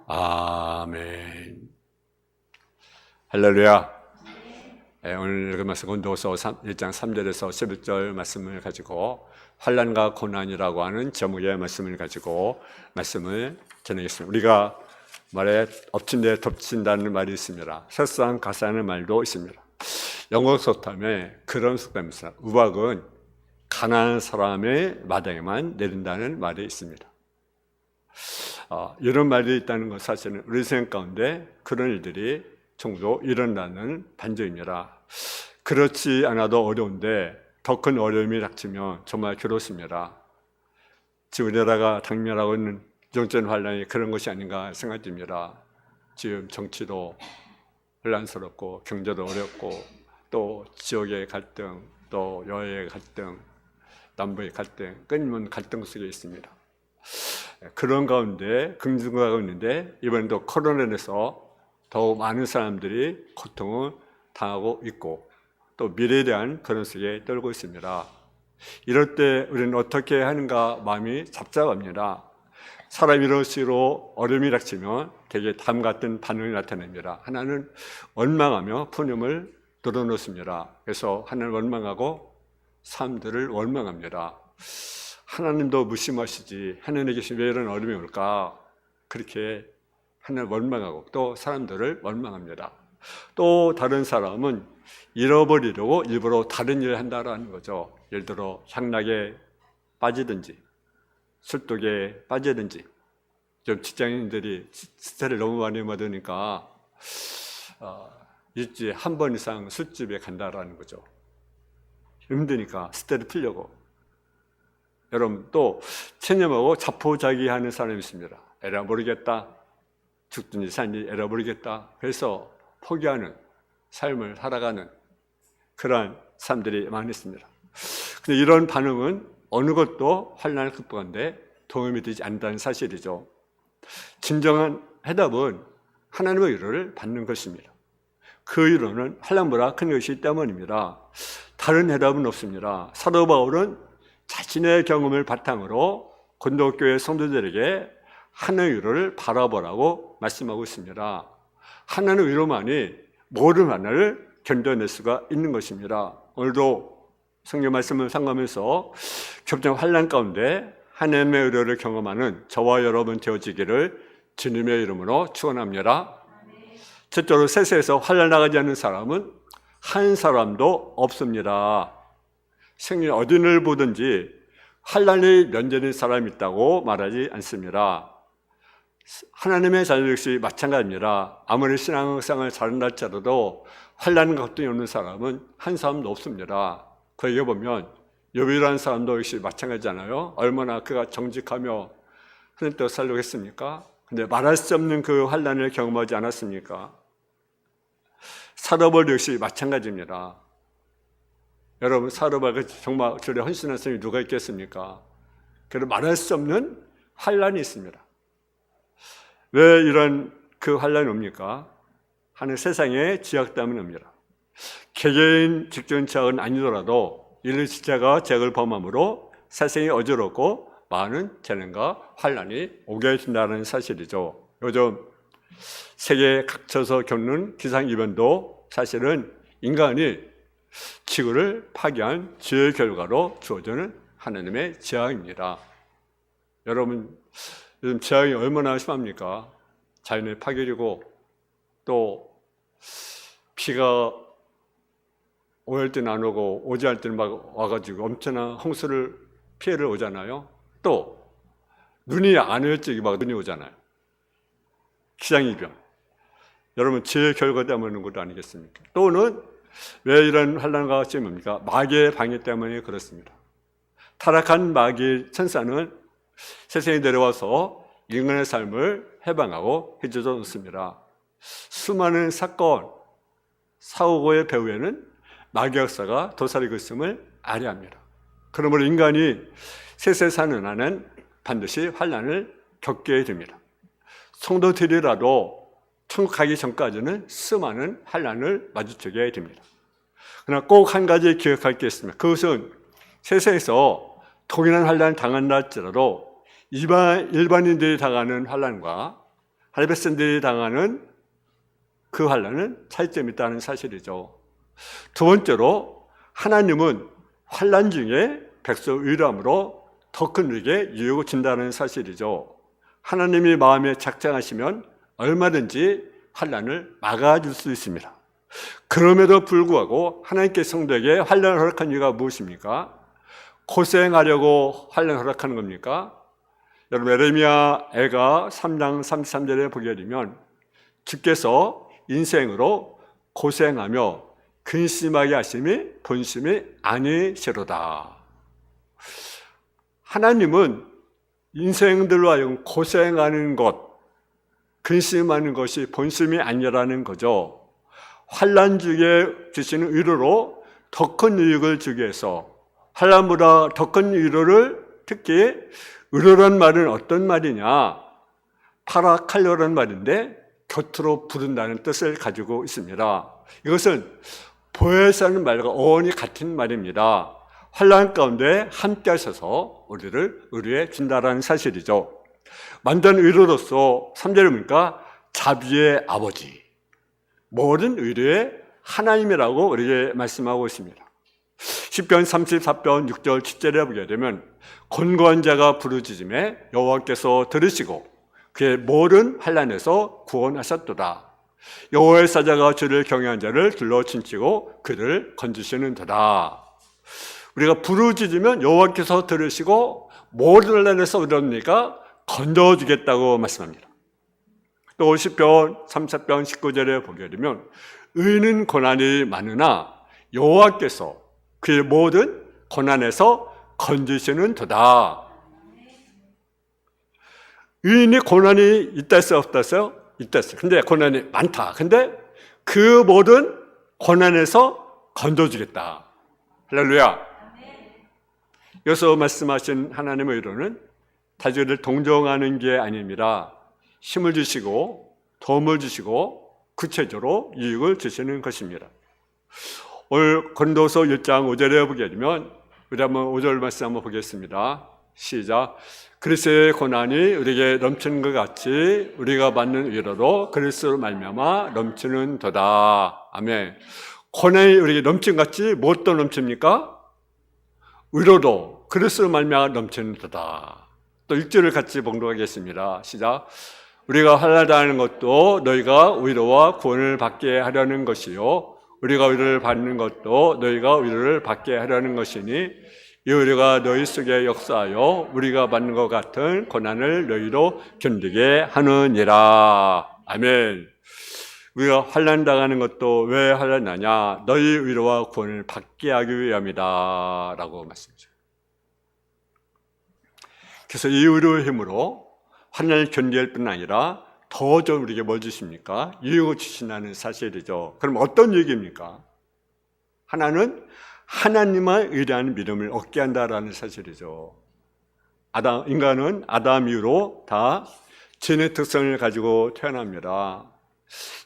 아멘. 할렐루야. 오늘 읽은 말씀 고린도후서 1장 3절에서 11절 말씀을 가지고 환난과 고난이라고 하는 제목의 말씀을 가지고 말씀을 전하겠습니다. 우리가 말에 엎친 데 덮친다는 말이 있습니다. 설상가사하는 말도 있습니다. 영어 속담에 그런 속담이 있습니다. 우박은 가난한 사람의 마당에만 내린다는 말이 있습니다. 이런 말이 있다는 것 사실은 우리 생각 가운데 그런 일들이 종종 일어나는 반증입니다. 그렇지 않아도 어려운데 더 큰 어려움이 닥치면 정말 괴롭습니다. 지금 우리나라가 당면하고 있는 정전 환란이 그런 것이 아닌가 생각됩니다. 지금 정치도 혼란스럽고 경제도 어렵고 또 지역의 갈등, 또 여야의 갈등, 남북의 갈등, 끊임없는 갈등 속에 있습니다. 그런 가운데 긍정하고 있는데 이번에도 코로나에서 더욱 많은 사람들이 고통을 당하고 있고 또 미래에 대한 그런 속에 떨고 있습니다. 이럴 때 우리는 어떻게 하는가 마음이 잡잡합니다. 사람이 이런 식으로 어려움이 닥치면 되게 담 같은 반응이 나타납니다. 하나는 원망하며 푸념을 드러놓습니다. 그래서 하나님을 원망하고 사람들을 원망합니다. 하나님도 무심하시지 하나님에 계신 왜 이런 어려움이 올까? 그렇게 하나님을 원망하고 또 사람들을 원망합니다. 또 다른 사람은 잃어버리려고 일부러 다른 일을 한다라는 거죠. 예를 들어 향락에 빠지든지 술독에 빠지든지. 좀 직장인들이 스트레스를 너무 많이 받으니까 일주일에 한 번 이상 술집에 간다라는 거죠. 힘드니까 스트레스 풀려고. 여러분 또 체념하고 자포자기하는 사람이 있습니다. 에라 모르겠다. 죽든지 사는지 에라 모르겠다. 그래서 포기하는 삶을 살아가는 그러한 사람들이 많이 있습니다. 근데 이런 반응은 어느 것도 환난을 극복하는데 도움이 되지 않는다는 사실이죠. 진정한 해답은 하나님의 위로를 받는 것입니다. 그 위로는 환난보다 큰 것이기 때문입니다. 다른 해답은 없습니다. 사도 바울은 자신의 경험을 바탕으로 고린도교회 성도들에게 하나님의 위로를 바라보라고 말씀하고 있습니다. 하나님의 위로만이 모든 환난을 견뎌낼 수가 있는 것입니다. 오늘도 성경 말씀을 상고하면서 겹치는 환난 가운데 하나님의 위로를 경험하는 저와 여러분 되어지기를 주님의 이름으로 축원합니다. 첫째로 세상에서 환난 나가지 않는 사람은 한 사람도 없습니다. 생일 어디를 보든지 환난이 면제된 사람이 있다고 말하지 않습니다. 하나님의 자녀 역시 마찬가지입니다. 아무리 신앙생활을 잘한다 할지라도 환난 걱정이 없는 사람은 한 사람도 없습니다. 거기에 보면 욥이라는 사람도 역시 마찬가지잖아요. 얼마나 그가 정직하며 하나님 뜻대로 살려고 했습니까? 근데 말할 수 없는 그 환난을 경험하지 않았습니까? 사도바울 역시 마찬가지입니다. 여러분 사도바울 정말 저래 헌신한 사람이 누가 있겠습니까? 그래서 말할 수 없는 환난이 있습니다. 왜 이런 그 환난이 옵니까? 하는 세상의 지약 때문에 옵니다. 개개인 직전 지약은 아니더라도 인류 지체가 죄악을 범함으로 세상이 어지럽고 많은 재난과 환난이 오게 된다는 사실이죠. 요즘 세계 각처에서 겪는 기상이변도 사실은 인간이 지구를 파괴한 죄의 결과로 주어지는 하나님의 재앙입니다. 여러분 요즘 재앙이 얼마나 심합니까? 자연의 파괴이고 또 비가 오할 때는 안 오고 오지 않을 때는 막 와가지고 엄청난 홍수를 피해를 오잖아요. 또 눈이 안 올 적이 막 눈이 오잖아요. 기상이변. 여러분 죄의 결과 때문에 오는 것 아니겠습니까? 또는 왜 이런 환난과 같이 뭡니까? 마귀의 방해 때문에 그렇습니다. 타락한 마귀 천사는 세상에 내려와서 인간의 삶을 해방하고 해줘서 놓습니다. 수많은 사건, 사고의 배후에는 마귀 역사가 도사리고 있음을 알아야 합니다. 그러므로 인간이 세상에 사는 한은 반드시 환난을 겪게 됩니다. 성도들이라도 천국 가기 전까지는 수많은 환난을 마주치게 됩니다. 그러나 꼭 한 가지 기억할 게 있습니다. 그것은 세상에서 동일한 환난을 당한다 할지라도 일반인들이 당하는 환난과 하나님의 백성들이 당하는 그 환난은 차이점이 있다는 사실이죠. 두 번째로 하나님은 환난 중에 백성 위로함으로 더 큰 일에 유익을 준다는 사실이죠. 하나님이 마음에 작정하시면 얼마든지 환난을 막아줄 수 있습니다. 그럼에도 불구하고 하나님께 성도에게 환난을 허락한 이유가 무엇입니까? 고생하려고 환난을 허락하는 겁니까? 여러분, 에레미야 애가 3장 33절에 보게 되면 주께서 인생으로 고생하며 근심하게 하심이 본심이 아니시로다. 하나님은 인생들로 하여금 고생하는 것, 근심하는 것이 본심이 아니라는 거죠. 환난 중에 주시는 위로로 더 큰 유익을 주기 위해서, 환난보다 더 큰 위로를, 특히 위로란 말은 어떤 말이냐? 파라칼로라는 말인데 곁으로 부른다는 뜻을 가지고 있습니다. 이것은 보혜사는 말과 어원이 같은 말입니다. 환난 가운데 함께 하셔서 우리를 의뢰해 준다는 사실이죠. 만든 위로로서 3절에 보니까 자비의 아버지, 모든 의뢰의 하나님이라고 우리에게 말씀하고 있습니다. 시편 34편 6절 7절에 보게 되면 권고한 자가 부르짖음에 여호와께서 들으시고 그의 모든 환난에서 구원하셨도다. 여호와의 사자가 주를 경외한 자를 둘러 친치고 그를 건지시는도다. 우리가 부르짖으면 여호와께서 들으시고 모든 환난에서 우리가 건져주겠다고 말씀합니다. 또 시편 34편 19절에 보게 되면 의인은 고난이 많으나 여호와께서 그의 모든 고난에서 건지시는도다. 의인이 고난이 있다 했어요, 없다 했어요? 있다 했어요. 근데 고난이 많다. 근데 그 모든 고난에서 건져주겠다. 할렐루야. 여기서 말씀하신 하나님의 의로는 다주를 동정하는 게 아닙니다. 힘을 주시고 도움을 주시고 구체적으로 유익을 주시는 것입니다. 오늘 고린도서 1장 5절에 보게 되면 우리 한번 5절 말씀 한번 보겠습니다. 시작. 그리스도의 고난이 우리에게 넘치는 것 같이 우리가 받는 위로도 그리스도로 말미암아 넘치는도다. 아멘. 고난이 우리에게 넘치는 것 같이 무엇도 넘칩니까? 위로도 그리스도로 말미암아 넘치는도다. 또 6절을 같이 봉독하겠습니다. 시작. 우리가 환난당하는 것도 너희가 위로와 구원을 받게 하려는 것이요 우리가 위로를 받는 것도 너희가 위로를 받게 하려는 것이니 이 위로가 너희 속에 역사하여 우리가 받는 것 같은 고난을 너희로 견디게 하느니라. 아멘. 우리가 환난당하는 것도 왜 환난하냐? 너희 위로와 구원을 받게 하기 위함이다 라고 말씀하셨어요. 그래서 이 위로의 힘으로 환난을 견딜 뿐 아니라 더 좀 우리에게 뭘 주십니까? 유익을 주신다는 사실이죠. 그럼 어떤 유익입니까? 하나는 하나님만 의뢰하는 믿음을 얻게 한다라는 사실이죠. 인간은 아담 이후로 다 진의 특성을 가지고 태어납니다.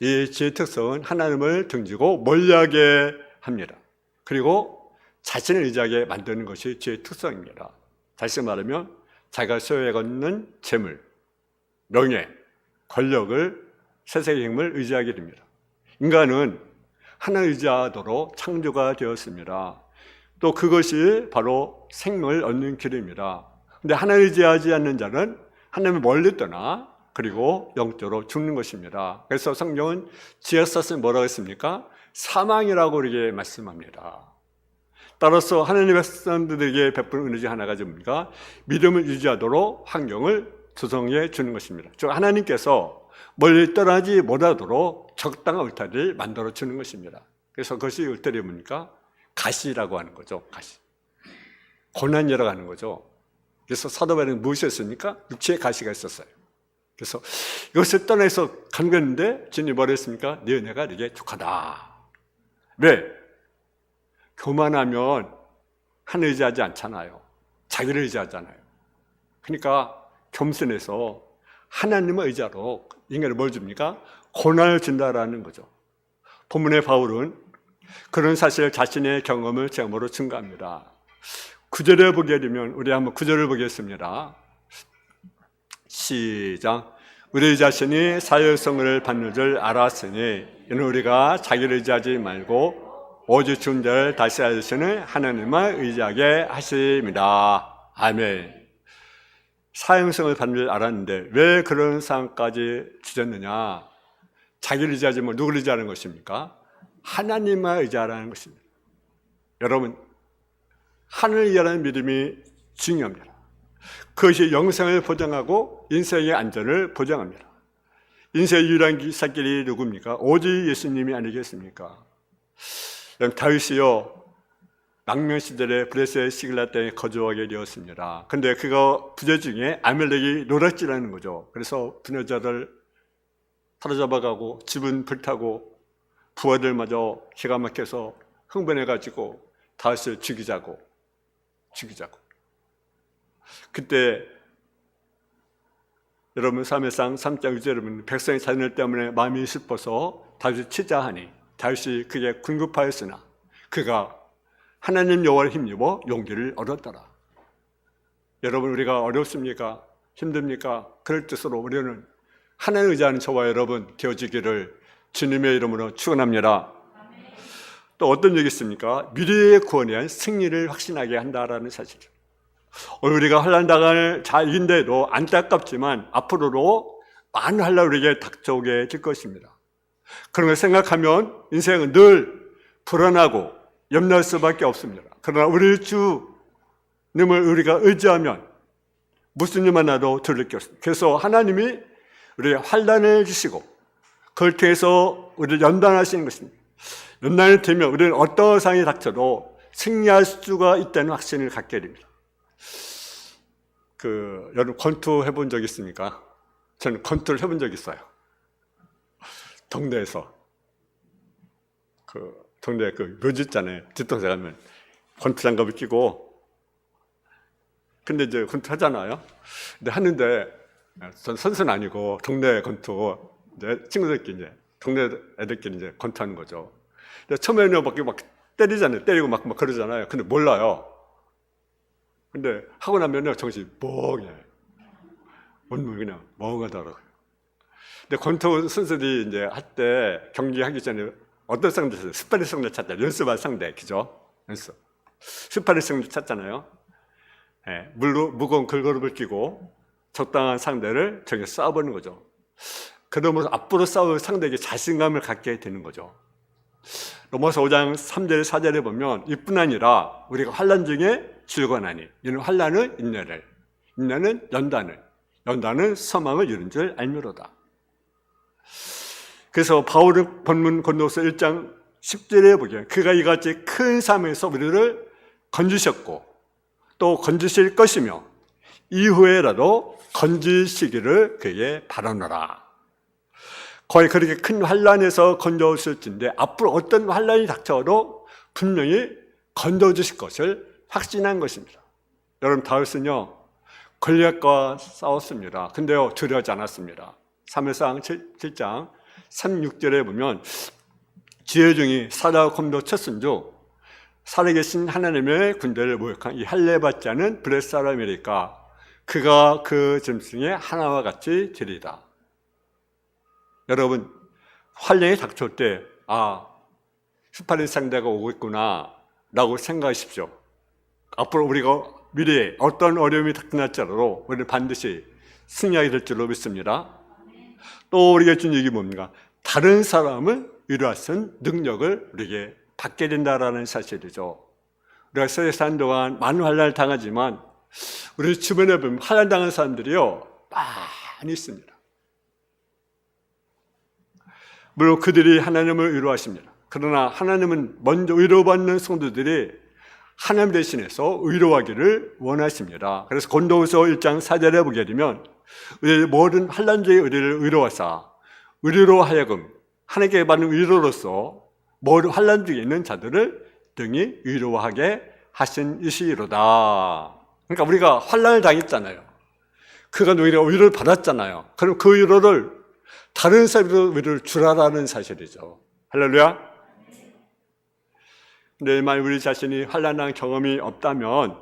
이 진의 특성은 하나님을 등지고 멀리하게 합니다. 그리고 자신을 의지하게 만드는 것이 죄의 특성입니다. 다시 말하면 자기가 소유하는 재물, 명예, 권력을, 세상의 힘을 의지하게 됩니다. 인간은 하나님을 의지하도록 창조가 되었습니다. 또 그것이 바로 생명을 얻는 길입니다. 그런데 하나님을 의지하지 않는 자는 하나님을 멀리 떠나 그리고 영적으로 죽는 것입니다. 그래서 성경은 지하사스는 뭐라고 했습니까? 사망이라고 이렇게 말씀합니다. 따라서 하나님의 백성들에게 베푸는 은혜 중 하나가 뭡니까? 믿음을 유지하도록 환경을 조성해 주는 것입니다. 즉 하나님께서 멀리 떠나지 못하도록 적당한 울타리를 만들어 주는 것입니다. 그래서 그것이 울타리 뭡니까? 가시라고 하는 거죠. 가시. 고난이라고 하는 거죠. 그래서 사도 바울은 무엇이 있습니까? 육체의 가시가 있었어요. 그래서 이것을 떠나서 간겼는데 주님이 뭐라 했습니까? 네 은혜가 네게 족하다. 왜? 교만하면 하나님 의지하지 않잖아요. 자기를 의지하잖아요. 그러니까 겸손해서 하나님을 의지하러 인간을 뭘 줍니까? 고난을 준다라는 거죠. 본문의 바울은 그런 사실 자신의 경험을 체험으로 증거합니다. 9절에 보게 되면 우리 한번 9절을 보겠습니다. 시작. 우리 자신이 사역성을 받는 줄 알았으니 이는 우리가 자기를 의지하지 말고 오직 존재를 다시 하시는 하나님만 의지하게 하십니다. 아멘. 사역성을 받는 줄 알았는데 왜 그런 상황까지 주셨느냐? 자기를 의지하지 말고 누구를 의지하는 것입니까? 하나님만 의지하라는 것입니다. 여러분, 하늘을 의지하는 믿음이 중요합니다. 그것이 영생을 보장하고 인생의 안전을 보장합니다. 인생의 유일한 길이 누굽니까? 오직 예수님이 아니겠습니까? 다윗이요, 망명시절에 브레스의 시글라 땅에 거주하게 되었습니다. 근데 그거 부재 중에 아멜렉이 노략질하는 거죠. 그래서 부녀자를 사로잡아가고 집은 불타고 부하들마저 기가 막혀서 흥분해가지고 다윗을 죽이자고. 그때 여러분 사무엘상 3장 6절에 보면 백성의 자녀 때문에 마음이 슬퍼서 다윗을 치자 하니 다윗이 그게 궁급하였으나 그가 하나님 여호와를 힘입어 용기를 얻었더라. 여러분, 우리가 어렵습니까? 힘듭니까? 그럴 뜻으로 우리는 하나님 의지하는 저와 여러분 되어지기를 주님의 이름으로 축원합니다. 또 어떤 얘기 있습니까? 미래의 구원에 대한 승리를 확신하게 한다라는 사실이죠. 우리가 환난당을 잘 이긴데도 안타깝지만 앞으로도 많은 환난이 우리에게 닥쳐오게 될 것입니다. 그런 걸 생각하면 인생은 늘 불안하고 염려할 수밖에 없습니다. 그러나 우리 주님을 우리가 의지하면 무슨 일만 나도 들을 게 없습니다. 그래서 하나님이 우리에게 환난을 주시고 그걸 통해서 우리를 연단하시는 것입니다. 연단이 되면 우리는 어떤 상황이 닥쳐도 승리할 수가 있다는 확신을 갖게 됩니다. 여러분 권투 해본 적 있습니까? 저는 권투를 해본 적 있어요. 동네에서 동네 묘지 있잖아요. 뒷동산 가면 권투 장갑을 끼고 근데 이제 권투 하잖아요. 근데 하는데 전 선수는 아니고 동네 권투 이제 친구들끼리 이제 동네 애들끼리 이제 권투하는 거죠. 근데 처음에는 막 때리잖아요. 때리고 막 그러잖아요. 근데 몰라요. 근데 하고 나면요 정신이 멍해. 온몸이 그냥 멍하더라고요. 근데 권투 선수들이 이제 할 때 경기하기 전에 어떤 상대 찾아요? 스파링 상대 찾잖아요. 연습할 상대, 그죠? 연습. 스파링 상대 찾잖아요. 네, 무거운 걸그룹을 끼고 적당한 상대를 저기 싸워보는 거죠. 그러면서 앞으로 싸울 상대에게 자신감을 갖게 되는 거죠. 로마서 5장 3절 4절에 보면 이뿐 아니라 우리가 환난 중에 즐거워하니 이는 환난은 인내를, 인내는 연단을, 연단은 소망을 이룬 줄 알미로다. 그래서 바울은 본문 고린도서 1장 10절에 보기에 그가 이같이 큰 삶에서 우리를 건지셨고 또 건지실 것이며 이후에라도 건지시기를 그에게 바라노라. 거의 그렇게 큰 환난에서 건져오실진데 앞으로 어떤 환난이 닥쳐도 분명히 건져주실 것을 확신한 것입니다. 여러분 다윗은요 골리앗과 싸웠습니다. 근데요 두려워하지 않았습니다. 사무엘상 7장 36절에 보면 지혜중이 사자와 곰도 쳤은즉 살아계신 하나님의 군대를 모욕한 이 할례받지 않은 블레 사람이니까 그가 그 짐승의 하나와 같이 되리다. 여러분 환난이 닥쳐올 때 스파링 상대가 오고 있구나 라고 생각하십시오. 앞으로 우리가 미래에 어떤 어려움이 닥쳐날지라도 우리는 반드시 승리하게 될 줄로 믿습니다. 또 우리가 준 얘기 뭡니까? 다른 사람을 위로할 수 있는 능력을 우리에게 받게 된다라는 사실이죠. 우리가 세상 사는 동안 많은 환난을 당하지만 우리 주변에 보면 환난 당한 사람들이요 많이 있습니다. 물론 그들이 하나님을 위로하십니다. 그러나 하나님은 먼저 위로받는 성도들이 하나님 대신해서 위로하기를 원하십니다. 그래서 고린도후서 1장 4절에 보게 되면 우리 모든 환난 중에 우리를 위로하사 우리로 하여금 하나님께 받는 위로로서 모든 환난 중에 있는 자들을 등이 위로하게 하신 이시로다. 그러니까 우리가 환난을 당했잖아요. 그가 우리가 위로를 받았잖아요. 그럼 그 위로를 다른 사람도 위로를 주라라는 사실이죠. 할렐루야. 근데 만약 우리 자신이 환난한 경험이 없다면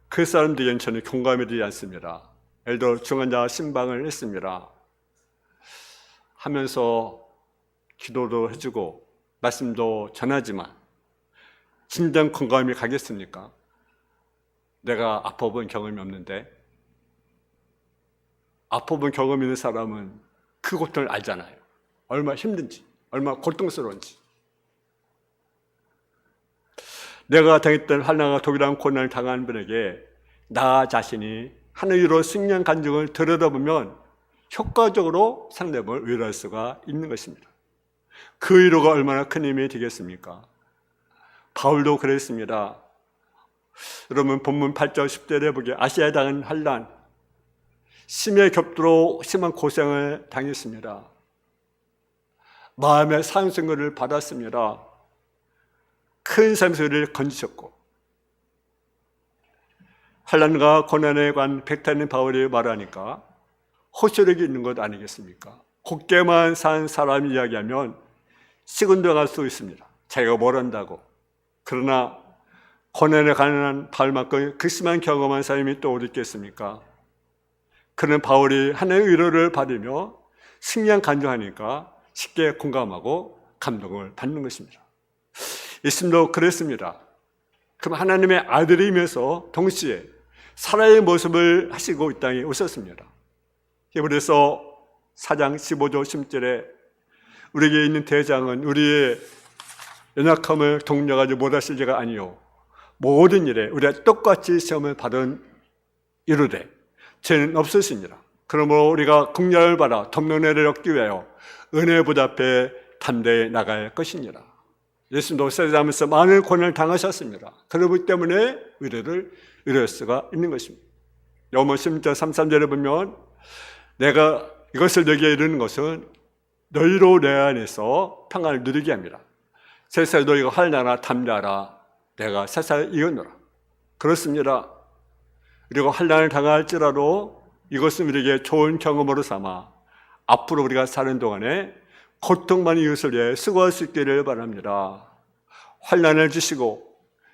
그 사람들에게는 저는 공감이 되지 않습니다. 예를 들어 중환자 신방을 했습니다. 하면서 기도도 해주고 말씀도 전하지만 진정 건강함이 가겠습니까? 내가 아파본 경험이 없는데. 아파본 경험 있는 사람은 그 고통을 알잖아요. 얼마나 힘든지, 얼마나 고통스러운지. 내가 당했던 환난과 독이란 고난을 당한 분에게 나 자신이 하늘로 승리한 간증을 들여다보면 효과적으로 상대방을 위로할 수가 있는 것입니다. 그 위로가 얼마나 큰 힘이 되겠습니까? 바울도 그랬습니다. 여러분 본문 8절 10절에 보기에 아시아에 당한 환난, 심해 겹도록 심한 고생을 당했습니다. 마음의 산승을 받았습니다. 큰 산소리를 건지셨고, 환난과 고난에 관한 백탄인 바울이 말하니까 호소력이 있는 것 아니겠습니까? 곱게만 산 사람이 이야기하면 시큰둥할 수 있습니다. 자기가 뭘 한다고. 그러나 고난에 관한 바울만큼 그 심한 경험한 사람이 또 어디 있겠습니까? 그는 바울이 하나님의 위로를 받으며 승리한 간증하니까 쉽게 공감하고 감동을 받는 것입니다. 예수님도 그랬습니다. 그럼 하나님의 아들이면서 동시에 살아의 모습을 하시고 이 땅에 오셨습니다. 히브리서 4장 15절 10절에 우리에게 있는 대장은 우리의 연약함을 동력하지 못하실 자가 아니요 모든 일에 우리가 똑같이 시험을 받은 이르되 죄는 없으시니라. 그러므로 우리가 긍휼을 받아 덤론회를 얻기 위하여 은혜 보답해 담대히 나갈 것이니라. 예수님도 세상에서 많은 고난을 당하셨습니다. 그러기 때문에 위로를 이룰 수가 있는 것입니다. 요한복음 16장 33절에 보면 내가 이것을 너희에게 이루는 것은 너희로 내 안에서 평안을 누리게 합니다. 세상에 너희가 환난하나 담대하라. 내가 세상을 이겼노라. 그렇습니다. 그리고 환난을 당할지라도 이것은 우리에게 좋은 경험으로 삼아 앞으로 우리가 사는 동안에 고통만 이웃을 위해 수고할 수 있기를 바랍니다. 환난을 주시고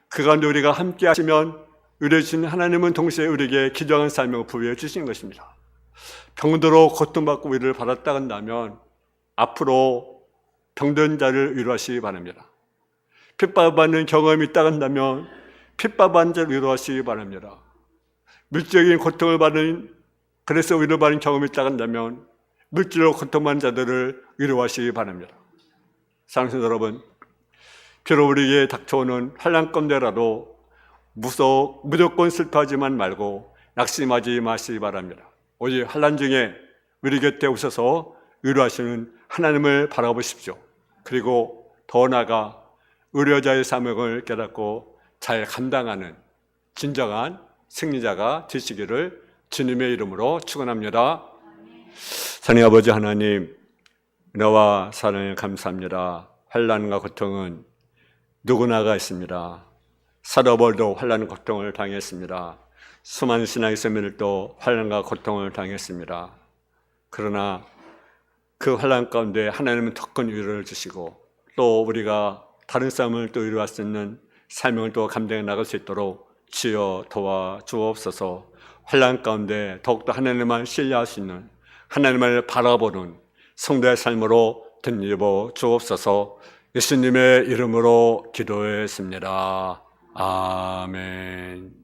그 가운데 우리가 함께 하시면 의뢰주신 하나님은 동시에 우리에게 기정한 삶을 부여해 주신 것입니다. 병들어 고통받고 위로를 받았다 한다면 앞으로 병든 자를 위로하시기 바랍니다. 핍박받는 경험이 있다 한다면 핍박받는 자를 위로하시기 바랍니다. 물질적인 고통을 받은 그래서 위로받는 경험이 있다 한다면 물질로 고통받는 자들을 위로하시기 바랍니다. 사랑하는 여러분, 비록 우리에게 닥쳐오는 환난 가운데라도 무조건 슬퍼하지만 말고 낙심하지 마시기 바랍니다. 오직 환난 중에 우리 곁에 오셔서 위로하시는 하나님을 바라보십시오. 그리고 더 나아가 의료자의 사명을 깨닫고 잘 감당하는 진정한 승리자가 되시기를 주님의 이름으로 축원합니다. 하나님 아버지 하나님, 은혜와 사랑을 감사합니다. 환난과 고통은 누구나가 있습니다. 사도 바울도 환난과 고통을 당했습니다. 수많은 신앙의 선배들도 환난과 고통을 당했습니다. 그러나 그 환난 가운데 하나님은 더 큰 위로를 주시고 또 우리가 다른 사람을 또 위로할 수 있는 사명을 또 감당해 나갈 수 있도록 주여 도와주옵소서. 환난 가운데 더욱더 하나님만 신뢰할 수 있는 하나님을 바라보는 성도의 삶으로 덧입어 주옵소서. 예수님의 이름으로 기도했습니다. 아멘.